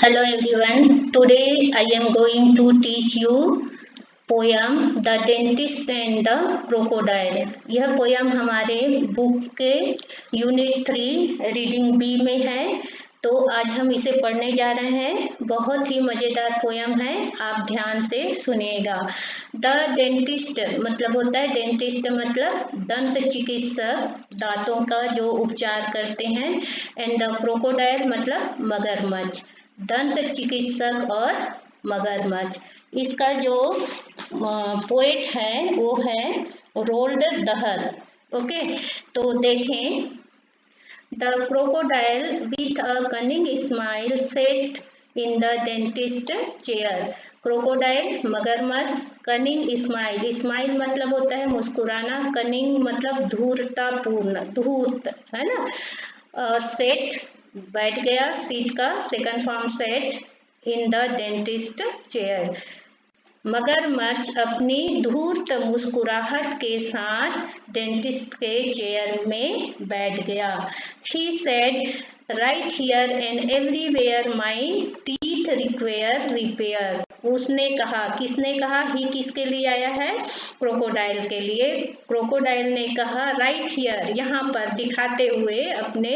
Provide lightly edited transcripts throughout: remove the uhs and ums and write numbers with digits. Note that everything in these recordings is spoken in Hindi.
Hello everyone. Today I am going to teach you poem the dentist and the crocodile. यह पोयम हमारे बुक के यूनिट 3 रीडिंग बी में है, तो आज हम इसे पढ़ने जा रहे हैं। बहुत ही मज़ेदार पोयम है, आप ध्यान से सुनिएगा। द डेंटिस्ट मतलब होता है, डेंटिस्ट मतलब दंत चिकित्सक, दांतों का जो उपचार करते हैं। एंड द क्रोकोडाइल मतलब मगरमच्छ, दंत चिकित्सक और मगरमच्छ। इसका जो पोएट है वो है रोल्ड दहर। ओके, तो देखें। The crocodile with a cunning smile set in the dentist chair. Crocodile मगरमच्छ, कनिंग स्माइल, स्माइल मतलब होता है मुस्कुराना, कनिंग मतलब धूर्ततापूर्ण, धूर्त है ना। और सेट बैठ गया, सीट का second form set in the dentist chair. मगरमच्छ अपनी धूर्त मुस्कुराहट के साथ डेंटिस्ट के चेयर में बैठ गया। He said, right here and everywhere my teeth require repair. उसने कहा, किसने कहा? ही किसके लिए आया है? क्रोकोडाइल के लिए। क्रोकोडाइल ने कहा राइट हियर, यहाँ पर, दिखाते हुए अपने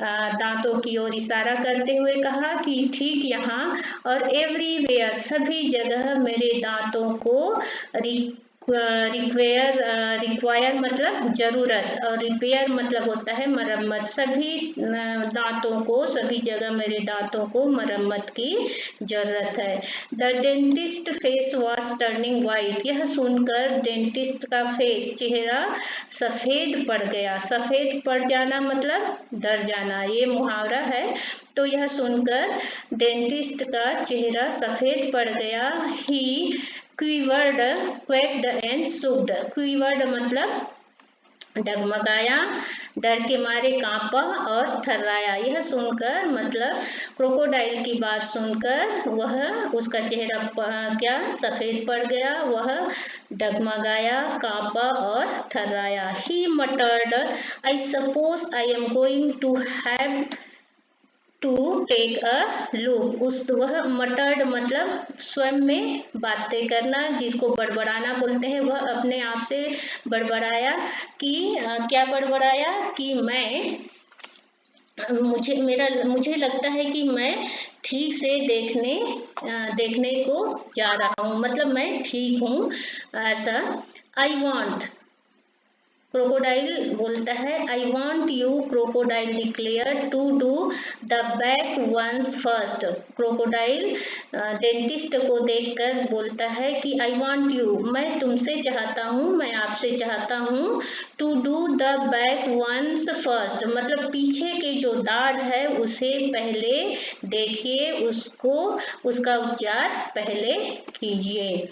दांतों की ओर इशारा करते हुए कहा कि ठीक यहाँ और एवरीवेयर, सभी जगह मेरे दांतों को रिक्वायर मतलब जरूरत, और रिपेयर मतलब होता है मरम्मत। सभी दांतों को, सभी जगह मेरे दांतों को मरम्मत की जरूरत है। The dentist face was turning white. यह सुनकर डेंटिस्ट का फेस, चेहरा सफेद पड़ गया। सफेद पड़ जाना मतलब डर जाना, ये मुहावरा है। तो यह सुनकर डेंटिस्ट का चेहरा सफेद पड़ गया। ही क्वीवर्ड, क्वेक्ड एंड शुक्ड। क्वीवर्ड मतलब डगमगाया, डर के मारे कांपा और थर्राया। यह सुनकर मतलब क्रोकोडाइल की बात सुनकर वह, उसका चेहरा क्या सफेद पड़ गया, वह डगमगाया, कांपा और थर्राया। He muttered, I suppose I am going to have to take a look. वह मटर्ड मतलब स्वयं में बातें करना, जिसको बड़बड़ाना बोलते हैं। वह अपने आप से बड़बड़ाया कि क्या बड़बड़ाया कि मुझे लगता है कि मैं ठीक से देखने को जा रहा हूँ, मतलब मैं ठीक हूँ ऐसा। आई वॉन्ट, क्रोकोडाइल बोलता है I want you, crocodile declare, to do the back ones first. Crocodile dentist को देखकर बोलता है कि आई वॉन्ट यू, मैं तुमसे चाहता हूँ, मैं आपसे चाहता हूँ, to do the back ones first मतलब पीछे के जो दाढ़ है उसे पहले देखिए, उसका उपचार पहले कीजिए।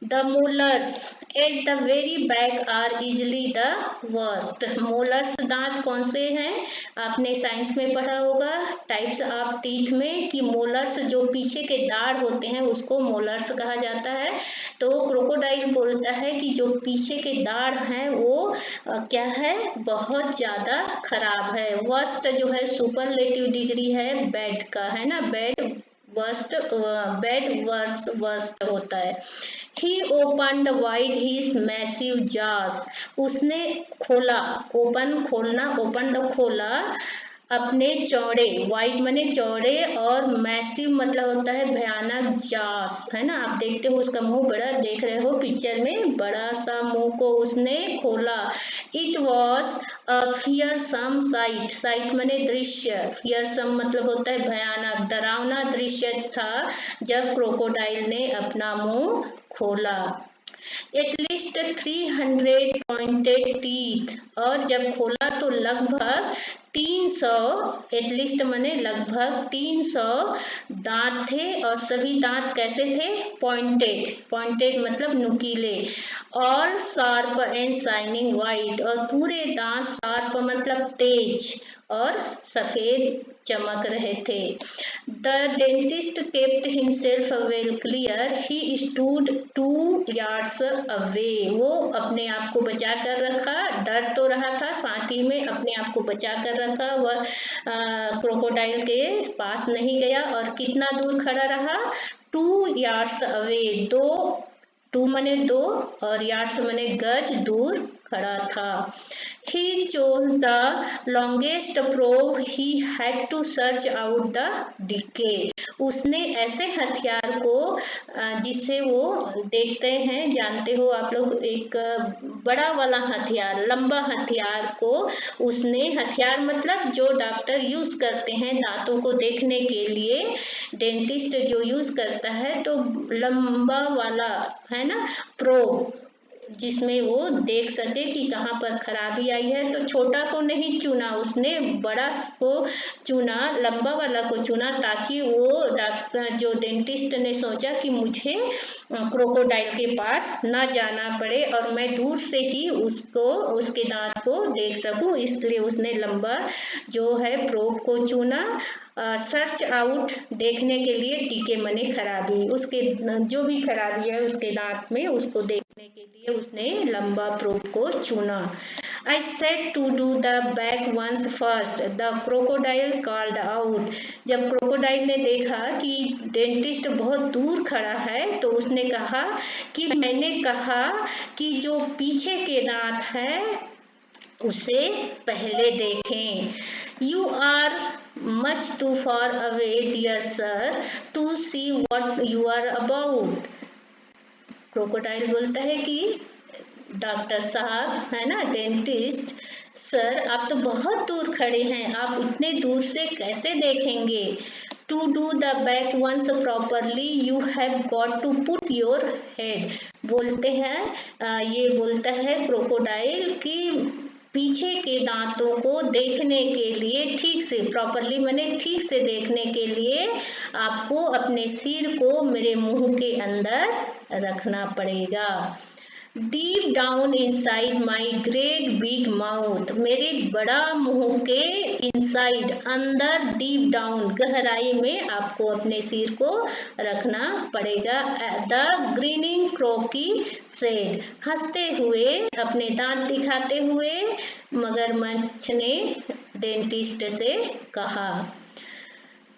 The molars at the very back are easily the worst. Molars दांत कौन से हैं? आपने साइंस में पढ़ा होगा टाइप्स ऑफ टीथ में कि मोलर्स जो पीछे के दाढ़ होते हैं उसको मोलर्स कहा जाता है। तो क्रोकोडाइल बोलता है कि जो पीछे के दाढ़ हैं वो क्या है, बहुत ज्यादा खराब है। वर्स्ट जो है सुपरलेटिव डिग्री है बैड का, है ना। Bad worst, bad worse worst होता है। He opened wide his massive jaws. उसने खोला, ओपन खोलना, ओपन खोला अपने चौड़े, वाइड मने चौड़े, और मैसिव मतलब होता है भयानक, जास है ना। आप देखते हो उसका मुंह बड़ा, देख रहे हो पिक्चर में, बड़ा सा मुंह को उसने खोला। It was a fearsome site, site मने दृश्य, फियरसम मतलब होता है भयानक, डरावना दृश्य था जब क्रोकोडाइल ने अपना मुंह खोला। एटलीस्ट 300 पॉइंटेड टीथ, और जब खोला तो लगभग 300, एटलीस्ट मने लगभग 300 दांत थे, और सभी दांत कैसे थे? पॉइंटेड, पॉइंटेड मतलब नुकीले। All sharp and shining white, और पूरे दांत शार्प मतलब तेज और सफेद चमक रहे थे। The dentist kept himself well clear, he stood 2 yards away. वो अपने आप को बचा कर रखा, डर तो रहा था, साथ ही में अपने आप को बचा कर रखा। वह क्रोकोडाइल के पास नहीं गया और कितना दूर खड़ा रहा, 2 yards अवे। 2 मने 2 और यार्ड्स मने गज, दूर खड़ा था। He chose the longest probe. He had to search out the decay. उसने ऐसे हथियार को जिससे वो देखते हैं, जानते हो आप लोग, एक बड़ा वाला हथियार, लंबा हथियार को उसने, हथियार मतलब जो डॉक्टर यूज करते हैं दांतों को देखने के लिए, डेंटिस्ट जो यूज करता है, तो लंबा वाला है ना प्रोब, जिसमें वो देख सके कि कहाँ पर खराबी आई है। तो छोटा को नहीं चुना उसने, बड़ा को चुना, लंबा वाला को चुना, ताकि वो डॉक्टर जो डेंटिस्ट ने सोचा कि मुझे क्रोकोडाइल के पास ना जाना पड़े और मैं दूर से ही उसको, उसके दांत को देख सकूं, इसलिए उसने लंबा जो है प्रोब को चुना। सर्च आउट, देखने के लिए, टीके मने खराबी, उसके जो भी खराबी है उसके दांत में, उसको देखने के लिए उसने लंबा प्रोब को चुना। I said to do the back ones first, the crocodile called out. जब क्रोकोडाइल ने देखा कि डेंटिस्ट बहुत दूर खड़ा है, तो उसने कहा कि मैंने कहा कि जो पीछे के दांत है उसे पहले देखें। You are much too far away, dear sir, to see what you are about. Crocodile बोलता है कि डॉक्टर साहब, है ना, डेंटिस्ट सर, आप तो बहुत दूर खड़े हैं, आप इतने दूर से कैसे देखेंगे। To do the back ones properly you have got to put your head. बोलते हैं ये बोलता है क्रोकोडाइल कि पीछे के दांतों को देखने के लिए ठीक से, प्रॉपरली माने ठीक से देखने के लिए आपको अपने सिर को मेरे मुंह के अंदर रखना पड़ेगा। Deep down inside my great big mouth, मेरे बड़ा मुंह के इनसाइड, अंदर, डीप डाउन, गहराई में आपको अपने सिर को रखना पड़ेगा। द ग्रीनिंग क्रोकी सेड, हंसते हुए, अपने दांत दिखाते हुए मगरमच्छ ने डेंटिस्ट से कहा।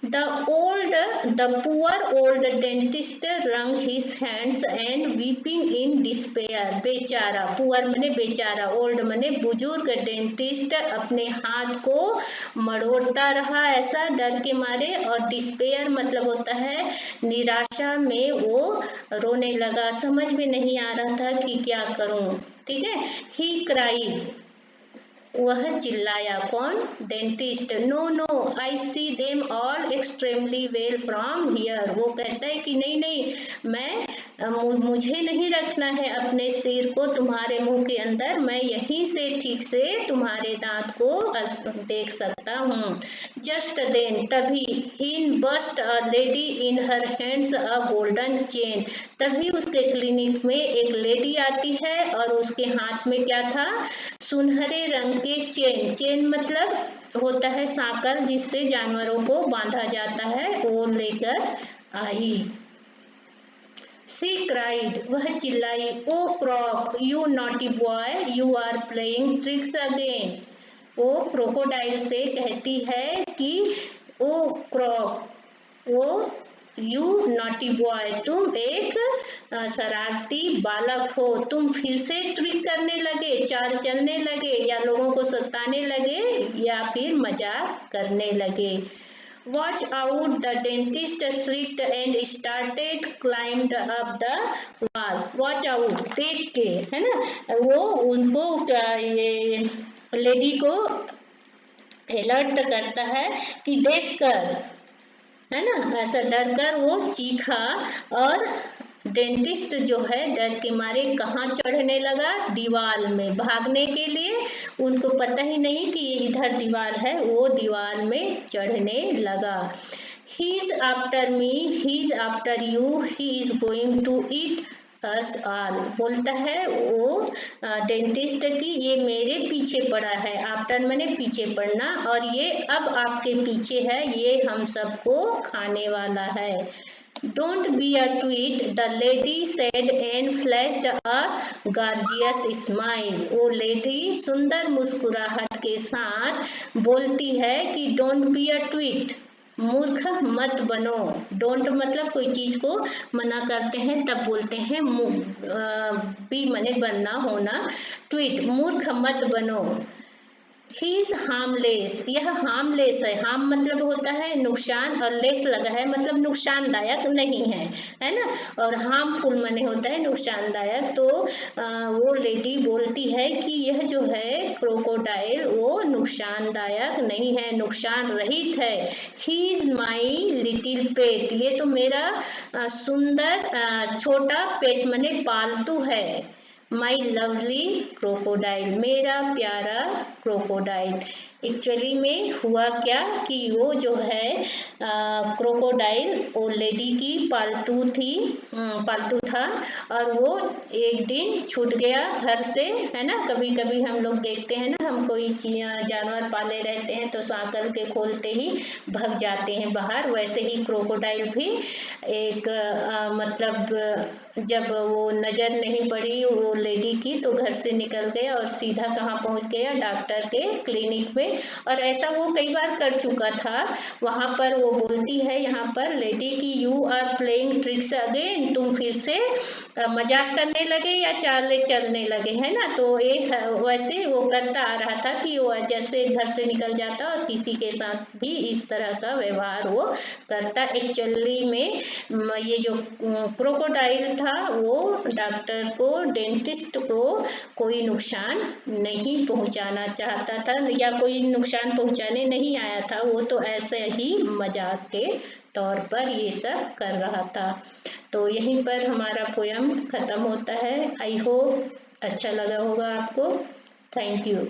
The poor old dentist wrung his hands and weeping in despair. बेचारा, पुअर मने बेचारा, ओल्ड मने बुजुर्ग, डेंटिस्ट अपने हाथ को मड़ोड़ता रहा ऐसा डर के मारे, और डिस्पेयर मतलब होता है निराशा में वो रोने लगा, समझ में नहीं आ रहा था कि क्या करूं। ठीक है। He cried, वह चिल्लाया, कौन, dentist. No no, I see them all extremely well from here, वो कहता है कि नहीं नहीं, मुझे नहीं रखना है अपने सिर को तुम्हारे मुंह के अंदर, मैं यहीं से ठीक से तुम्हारे दांत को देख सकता हूँ। जस्ट देन, तभी, in burst a lady in her hands a golden chain, तभी उसके क्लिनिक में एक लेडी आती है और उसके हाथ में क्या था, सुनहरे रंग के चेन। चेन मतलब होता है सांकल जिससे जानवरों को बांधा जाता है, वो लेकर आई। She cried, वह चिल्लाई, oh Croc, you naughty boy, you are playing tricks again. वो क्रोकोडाइल से कहती है कि ओ क्रॉक, वो यू नॉटी बॉय, तुम एक शरारती बालक हो, तुम फिर से ट्रिक करने लगे, चाल चलने लगे, या लोगों को सताने लगे, या फिर मजाक करने लगे। Watch out, the dentist shrieked and started climbed up the wall. Watch out, देख के, है ना, वो उनको ये लेडी को अलर्ट करता है कि देख कर, है ना, ऐसा डर कर वो चीखा, और डेंटिस्ट जो है डर के मारे कहाँ चढ़ने लगा, दीवार में, भागने के लिए। उनको पता ही नहीं कि ये इधर दीवार है, वो दीवार में चढ़ने लगा। He is after me, he is after you, he is going to eat us all, बोलता है वो डेंटिस्ट की ये मेरे पीछे पड़ा है, आफ्टर मैंने पीछे पड़ना, और ये अब आपके पीछे है, ये हम सबको खाने वाला है। Don't be a tweet, the lady said and flashed a gorgeous smile. वो लेडी सुंदर मुस्कुराहट के साथ बोलती है कि डोंट बी अ ट्वीट, मूर्ख मत बनो। डोंट मतलब कोई चीज को मना करते हैं तब बोलते हैं बी मने बनना होना, ट्वीट मूर्ख मत बनो। ही इज हार्मलेस, यह हार्मलेस है, हार्म मतलब होता है नुकसान, और लेस लगा है मतलब नुकसानदायक नहीं है, है ना, और हार्मफुल मने होता है नुकसानदायक। तो वो लेडी बोलती है कि यह जो है क्रोकोडाइल वो नुकसानदायक नहीं है, नुकसान रहित है। ही इज माई लिटिल पेट, ये तो मेरा सुंदर छोटा पेट मने पालतू है। माई लवली क्रोकोडाइल, मेरा प्यारा क्रोकोडाइल। एक्चुअली में हुआ क्या कि वो जो है क्रोकोडाइल वो लेडी की पालतू थी, पालतू था, और वो एक दिन छूट गया घर से, है ना। कभी कभी हम लोग देखते हैं ना, हम कोई जानवर पाले रहते हैं तो सांकल के खोलते ही भग जाते हैं बाहर, वैसे ही क्रोकोडाइल भी एक मतलब जब वो नजर नहीं पड़ी वो लेडी की तो घर से निकल गया और सीधा कहाँ पहुंच गया, डॉक्टर के क्लिनिक में। और ऐसा वो कई बार कर चुका था। वहां पर वो बोलती है यहाँ पर लेडी की you are playing tricks again, तुम फिर से मजाक करने लगे या चाले चलने लगे, है ना। तो ये वैसे वो करता आ रहा था कि वो जैसे घर से निकल जाता और किसी के साथ भी इस तरह का व्यवहार वो करता। एक्चुअली में ये जो क्रोकोडाइल था वो डॉक्टर को, डेंटिस्ट को कोई नुकसान नहीं पहुंचाना चाहता था, या कोई नुकसान पहुंचाने नहीं आया था, वो तो ऐसे ही मजाक के तौर पर ये सब कर रहा था। तो यहीं पर हमारा पोयम खत्म होता है। आई होप अच्छा लगा होगा आपको। Thank you.